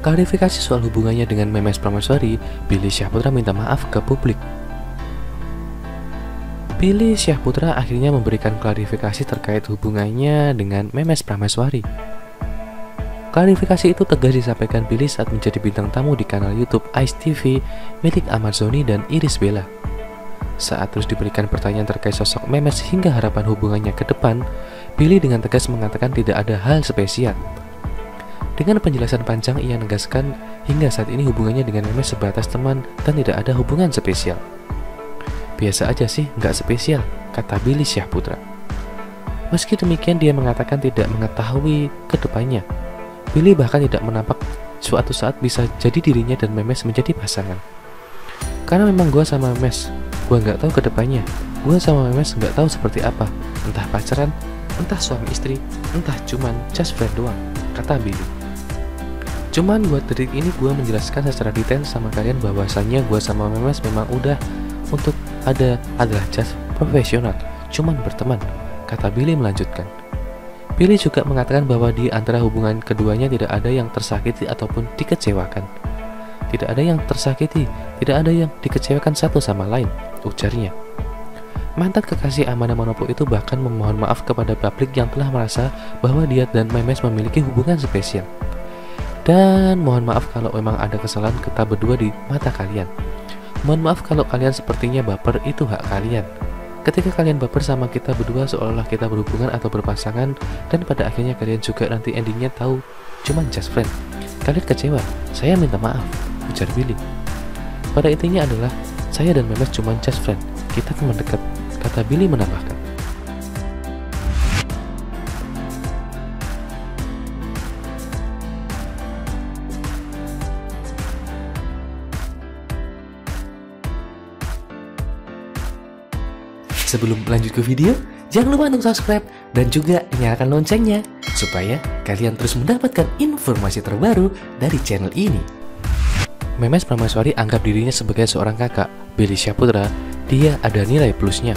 Klarifikasi soal hubungannya dengan Memes Prameswari, Billy Syahputra minta maaf ke publik. Billy Syahputra akhirnya memberikan klarifikasi terkait hubungannya dengan Memes Prameswari. Klarifikasi itu tegas disampaikan Billy saat menjadi bintang tamu di kanal YouTube Ice TV milik Ahmad Zhony dan Irish Bella. Saat terus diberikan pertanyaan terkait sosok Memes hingga harapan hubungannya ke depan, Billy dengan tegas mengatakan tidak ada hal spesial. Dengan penjelasan panjang, ia menegaskan hingga saat ini hubungannya dengan Memes sebatas teman dan tidak ada hubungan spesial. Biasa aja sih, nggak spesial, kata Billy Syahputra. Meski demikian, dia mengatakan tidak mengetahui ke depannya. Billy bahkan tidak menampak suatu saat bisa jadi dirinya dan Memes menjadi pasangan. Karena memang gue sama Memes, gue nggak tahu ke depannya. Gue sama Memes nggak tahu seperti apa, entah pacaran, entah suami istri, entah cuman just friend doang, kata Billy. Cuman buat detik ini gue menjelaskan secara detail sama kalian bahwasannya gue sama Memes memang udah untuk adalah just profesional, cuman berteman, kata Billy melanjutkan. Billy juga mengatakan bahwa di antara hubungan keduanya tidak ada yang tersakiti ataupun dikecewakan. Tidak ada yang tersakiti, tidak ada yang dikecewakan satu sama lain, ujarnya. Mantan kekasih Amanda Manopo itu bahkan memohon maaf kepada publik yang telah merasa bahwa dia dan Memes memiliki hubungan spesial. Dan mohon maaf kalau memang ada kesalahan kita berdua di mata kalian. Mohon maaf kalau kalian sepertinya baper, itu hak kalian. Ketika kalian baper sama kita berdua seolah-olah kita berhubungan atau berpasangan, dan pada akhirnya kalian juga nanti endingnya tahu cuman just friend. Kalian kecewa, saya minta maaf, ujar Billy. Pada intinya adalah saya dan Memes cuman just friend, kita teman dekat, kata Billy menambahkan. Sebelum lanjut ke video, jangan lupa untuk subscribe dan juga nyalakan loncengnya supaya kalian terus mendapatkan informasi terbaru dari channel ini. Memes Prameswari anggap dirinya sebagai seorang kakak Billy Syahputra, dia ada nilai plusnya.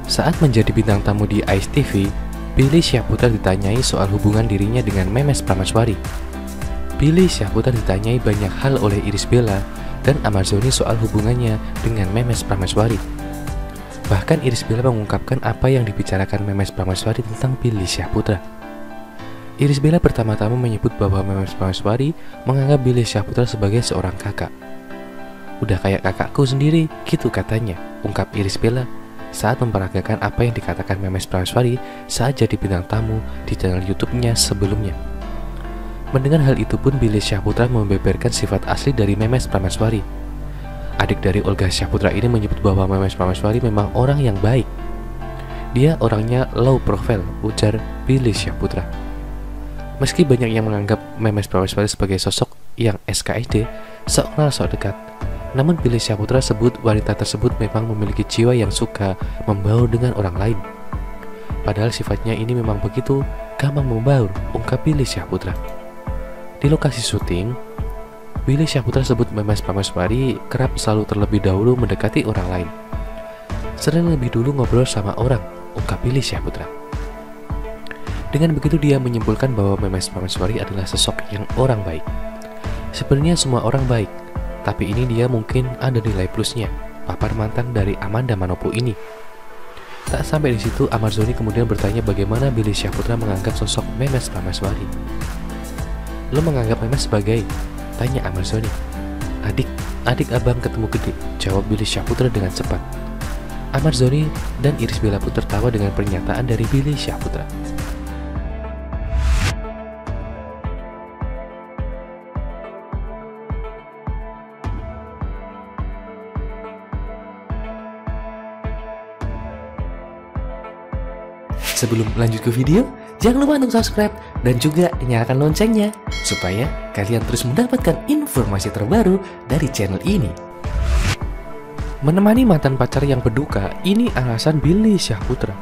Saat menjadi bintang tamu di Ice TV, Billy Syahputra ditanyai soal hubungan dirinya dengan Memes Prameswari. Billy Syahputra ditanyai banyak hal oleh Irish Bella dan Ahmad Zhony soal hubungannya dengan Memes Prameswari. Bahkan Irish Bella mengungkapkan apa yang dibicarakan Memes Prameswari tentang Billy Syahputra. Irish Bella pertama-tama menyebut bahwa Memes Prameswari menganggap Billy Syahputra sebagai seorang kakak. Udah kayak kakakku sendiri, gitu katanya, ungkap Irish Bella saat memperagakan apa yang dikatakan Memes Prameswari saat jadi bintang tamu di channel YouTube-nya sebelumnya. Mendengar hal itu pun Billy Syahputra membeberkan sifat asli dari Memes Prameswari. Adik dari Olga Syahputra ini menyebut bahwa Memes Prameswari memang orang yang baik. Dia orangnya low profile, ujar Billy Syahputra. Meski banyak yang menganggap Memes Prameswari sebagai sosok yang SKSD, sok kenal sok dekat, namun Billy Syahputra sebut wanita tersebut memang memiliki jiwa yang suka membaur dengan orang lain. Padahal sifatnya ini memang begitu gampang membaur, ungkap Billy Syahputra. Di lokasi syuting, Billy Syahputra sebut Memes Prameswari kerap selalu terlebih dahulu mendekati orang lain. Sering lebih dulu ngobrol sama orang, ungkap Billy Syahputra. Dengan begitu dia menyimpulkan bahwa Memes Prameswari adalah sosok yang orang baik. Sebenarnya semua orang baik, tapi ini dia mungkin ada nilai plusnya, papar mantan dari Amanda Manopo ini. Tak sampai di situ, Ahmad Zhony kemudian bertanya bagaimana Billy Syahputra menganggap sosok Memes Prameswari. Lo menganggap Memes sebagai? Tanya Ahmad Zhony. Adik abang ketemu gede, jawab Billy Syahputra dengan cepat. Ahmad Zhony dan Irish Bella pun tertawa dengan pernyataan dari Billy Syahputra. Sebelum lanjut ke video, jangan lupa untuk subscribe dan juga nyalakan loncengnya supaya kalian terus mendapatkan informasi terbaru dari channel ini. Menemani mantan pacar yang berduka, ini alasan Billy Syahputra.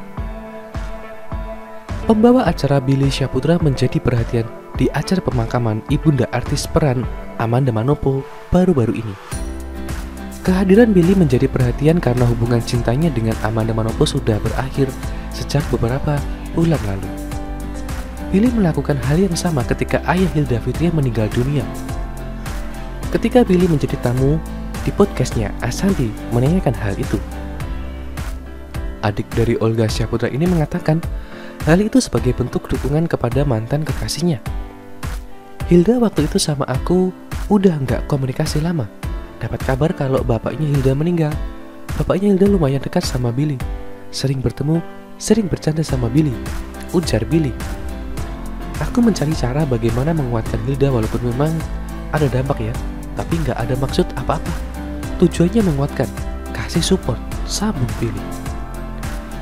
Pembawa acara Billy Syahputra menjadi perhatian di acara pemakaman ibunda artis peran Amanda Manopo baru-baru ini. Kehadiran Billy menjadi perhatian karena hubungan cintanya dengan Amanda Manopo sudah berakhir sejak beberapa bulan lalu. Billy melakukan hal yang sama ketika ayah Hilda Fitria meninggal dunia. Ketika Billy menjadi tamu di podcastnya, Ashanti menanyakan hal itu. Adik dari Olga Syahputra ini mengatakan hal itu sebagai bentuk dukungan kepada mantan kekasihnya. Hilda waktu itu sama aku udah nggak komunikasi lama. Dapat kabar kalau bapaknya Hilda meninggal. Bapaknya Hilda lumayan dekat sama Billy. Sering bertemu, sering bercanda sama Billy, ujar Billy. Aku mencari cara bagaimana menguatkan Hilda walaupun memang ada dampak ya, tapi nggak ada maksud apa-apa. Tujuannya menguatkan, kasih support, sambung Billy.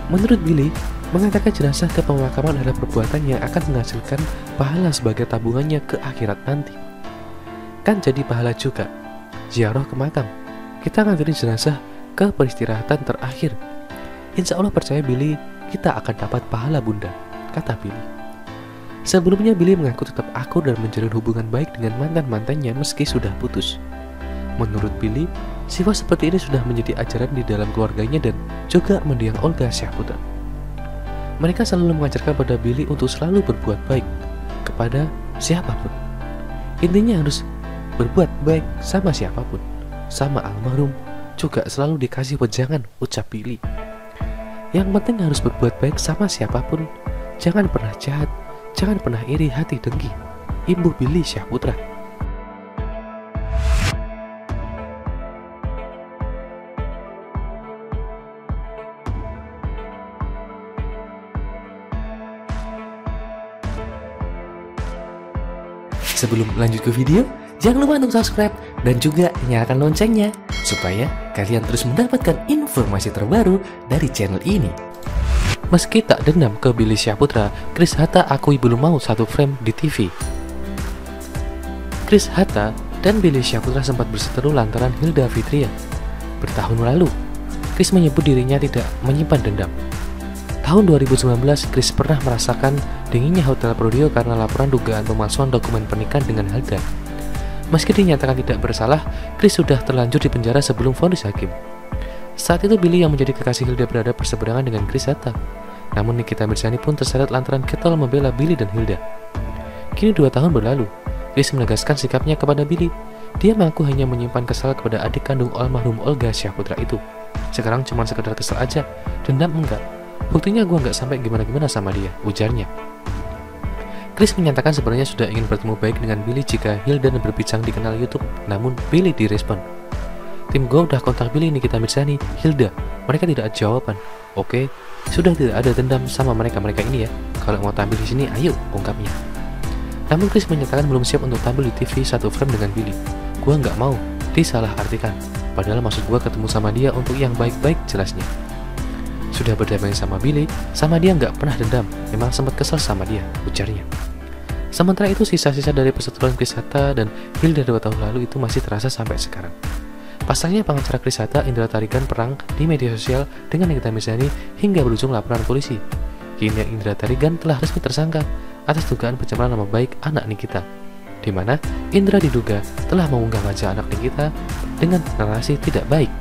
Menurut Billy, mengatakan jenazah ke pemakaman adalah perbuatan yang akan menghasilkan pahala sebagai tabungannya ke akhirat nanti. Kan jadi pahala juga, ziarah ke makam. Kita nganterin jenazah ke peristirahatan terakhir. Insya Allah percaya Billy, kita akan dapat pahala bunda, kata Billy. Sebelumnya Billy mengaku tetap akur dan menjalin hubungan baik dengan mantan-mantannya meski sudah putus. Menurut Billy, sifat seperti ini sudah menjadi ajaran di dalam keluarganya dan juga mendiang Olga Syahputra. Mereka selalu mengajarkan pada Billy untuk selalu berbuat baik kepada siapapun. Intinya harus berbuat baik sama siapapun. Sama almarhum juga selalu dikasih wejangan, ucap Billy. Yang penting harus berbuat baik sama siapapun. Jangan pernah jahat, jangan pernah iri hati dengki. Imbuh Billy Syahputra. Sebelum lanjut ke video, jangan lupa untuk subscribe dan juga nyalakan loncengnya supaya kalian terus mendapatkan informasi terbaru dari channel ini. Meski tak dendam ke Billy Syahputra, Chris Hatta akui belum mau satu frame di TV. Chris Hatta dan Billy Syahputra sempat berseteru lantaran Hilda Fitria. Bertahun lalu, Chris menyebut dirinya tidak menyimpan dendam. Tahun 2019, Chris pernah merasakan dinginnya Hotel Prodeo karena laporan dugaan pemalsuan dokumen pernikahan dengan Hilda. Meski dinyatakan tidak bersalah, Chris sudah terlanjur di penjara sebelum vonis hakim. Saat itu Billy yang menjadi kekasih Hilda berada berseberangan dengan Chris Hatta. Namun Nikita Mirzani pun terseret lantaran getol membela Billy dan Hilda. Kini 2 tahun berlalu, Chris menegaskan sikapnya kepada Billy. Dia mengaku hanya menyimpan kesal kepada adik kandung almarhum Olga Syahputra itu. Sekarang cuma sekedar kesal aja, dendam enggak. Buktinya gue nggak sampai gimana-gimana sama dia, ujarnya. Chris menyatakan sebenarnya sudah ingin bertemu baik dengan Billy jika Hilda berbincang di kanal YouTube, namun Billy direspon. Tim gue udah kontak Billy, Nikita Mirzani, Hilda, mereka tidak ada jawaban. Oke, sudah tidak ada dendam sama mereka ini ya. Kalau mau tampil di sini, ayo, ungkapnya. Namun Chris menyatakan belum siap untuk tampil di TV satu frame dengan Billy. Gue nggak mau, disalah artikan. Padahal maksud gue ketemu sama dia untuk yang baik-baik, jelasnya. Sudah berdamai sama Billy, sama dia nggak pernah dendam, memang sempat kesal sama dia, ujarnya. Sementara itu sisa-sisa dari perseteruan Chris Hatta dan Hilda 2 tahun lalu itu masih terasa sampai sekarang. Pasalnya pengacara Chris Hatta, Indra Tarigan perang di media sosial dengan Nikita Mirzani hingga berujung laporan polisi. Kini Indra Tarigan telah resmi tersangka atas dugaan pencemaran nama baik anak Nikita, di mana Indra diduga telah mengunggah wajah anak Nikita dengan narasi tidak baik.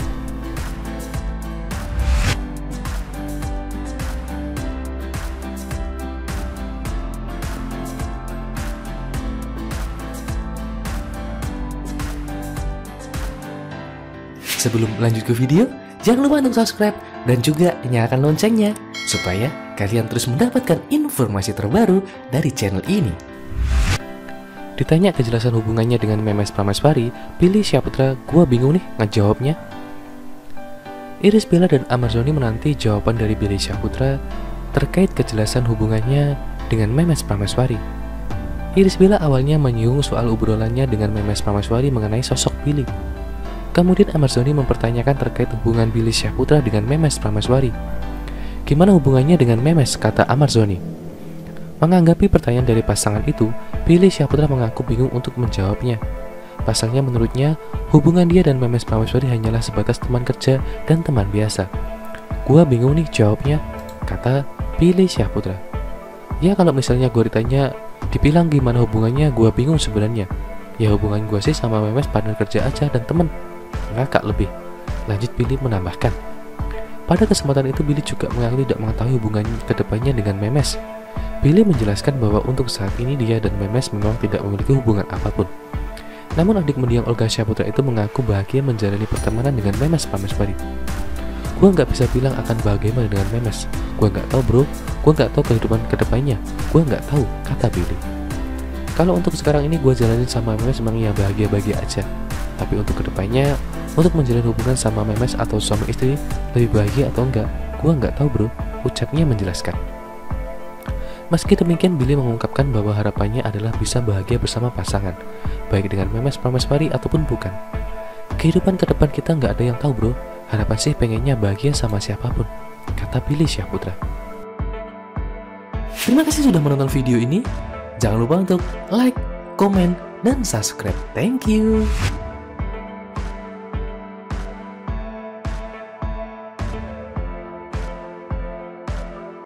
Sebelum lanjut ke video, jangan lupa untuk subscribe dan juga nyalakan loncengnya supaya kalian terus mendapatkan informasi terbaru dari channel ini. Ditanya kejelasan hubungannya dengan Memes Prameswari, Billy Syahputra, gua bingung nih ngejawabnya. Irish Bella dan Amarzoni menanti jawaban dari Billy Syahputra terkait kejelasan hubungannya dengan Memes Prameswari. Irish Bella awalnya menyinggung soal obrolannya dengan Memes Prameswari mengenai sosok Billy. Kemudian Amarzoni mempertanyakan terkait hubungan Billy Syahputra dengan Memes Prameswari. Gimana hubungannya dengan Memes, kata Amarzoni. Menanggapi pertanyaan dari pasangan itu, Billy Syahputra mengaku bingung untuk menjawabnya. Pasalnya menurutnya, hubungan dia dan Memes Prameswari hanyalah sebatas teman kerja dan teman biasa. Gua bingung nih jawabnya, kata Billy Syahputra. Ya kalau misalnya gue ditanya, dibilang gimana hubungannya, gua bingung sebenarnya. Ya hubungan gue sih sama Memes partner kerja aja dan teman. Ngakak lebih, lanjut Billy menambahkan. Pada kesempatan itu Billy juga mengaku tidak mengetahui hubungan kedepannya dengan Memes. Billy menjelaskan bahwa untuk saat ini dia dan Memes memang tidak memiliki hubungan apapun. Namun adik mendiang Olga Syahputra itu mengaku bahagia menjalani pertemanan dengan Memes Prameswari. Gua nggak bisa bilang akan bagaimana dengan Memes. Gua nggak tahu bro, gua nggak tahu kehidupan kedepannya. Gua nggak tahu, kata Billy. Kalau untuk sekarang ini gua jalanin sama Memes memang ya bahagia-bahagia aja. Tapi untuk kedepannya, untuk menjalin hubungan sama Memes atau suami istri lebih bahagia atau enggak, gua nggak tahu bro, ucapnya menjelaskan. Meski demikian, Billy mengungkapkan bahwa harapannya adalah bisa bahagia bersama pasangan, baik dengan Memes Prameswari ataupun bukan. Kehidupan ke depan kita nggak ada yang tahu bro, harapan sih pengennya bahagia sama siapapun, kata Billy Syahputra. Terima kasih sudah menonton video ini. Jangan lupa untuk like, komen, dan subscribe. Thank you.